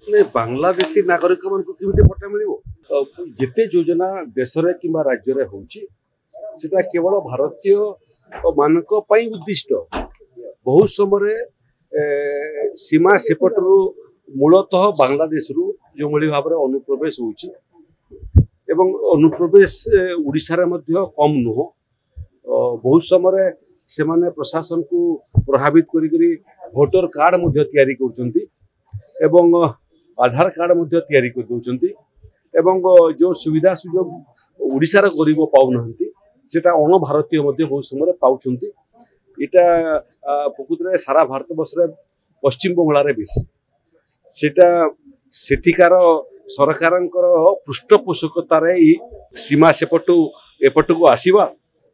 नहीं बांग्लादेशी नागरिक मान पट्टा मिल जिते योजना देश कि राज्य में होता केवल भारतीय मानक उद्दिष्ट बहुत समय सीमा सेपटर मूलतः बांग्लादेश जो भाव में अनुप्रवेश होची एवं अनुप्रवेश उड़ीसा रे मध्य कम नुह बहुत समय से माने प्रशासन को प्रभावित करी भोटर कार्ड मध्य तैयारी करछंती एवं आधार कार्ड मध्य तैयारी कर दउछंती एवं जो सुविधा सुयोग उड़ीसा रे गरीब पाउ नहंती सेटा अण भारतीय मध्य बहुत समय पाउछंती इटा प्रकृत रे सारा भारत वर्ष रे पश्चिम बंगाल रे बेसी सेटा सेठिकार सरकारंकर पृष्ठपोषकतार सीमा सेपटू एपटू आसवा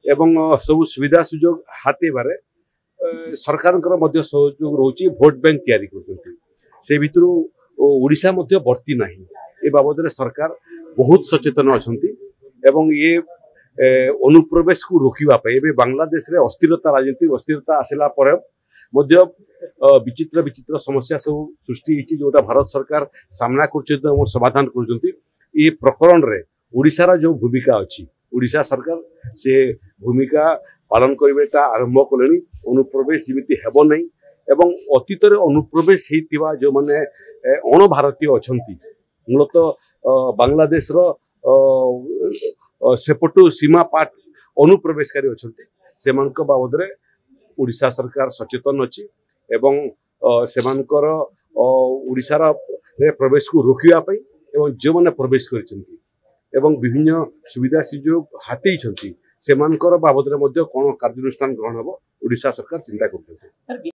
एवं सब सुविधा सुजोग हातेबारे सरकारंकर मध्य सहयोग रोची भोट बैंक तैयारी करछंती से भितर ओडिशा मध्य वर्ती नाही ए बाबद सरकार बहुत सचेतन अछंती एवं ये अनुप्रवेश को रोकिबा पे एबे बांग्लादेश रे अस्थिरता राजनीतिक अस्थिरता आसला पर मध्य विचित्र विचित्र समस्या सब सृष्टि होती जोटा भारत सरकार सामना कर समाधान कर प्रकरण रे ओडिशा रा जो भूमिका अच्छी ओडिशा सरकार से भूमिका पालन करबेटा आरंभ कले अनुप्रवेश जमी हेब नहीं एवं अतीत अनुप्रवेश होता जो माने अण भारतीय अछंती मूलतः बांग्लादेश रो सेपटू सीमा पाट अनुप्रवेशकारी अछंती सेमानक बाबद रे ओडिशा सरकार सचेतन अच्छी एवं सेमानकर ओडिशा रे प्रवेश को रोकिबा पई एवं जो माने प्रवेश करिसेंती एवं विभिन्न सुविधा सुयोग हाथी सेमानकर बाबद रे मध्य कोन कार्यानुष्ठान ग्रहण हबो ओडिशा सरकार चिंता करते।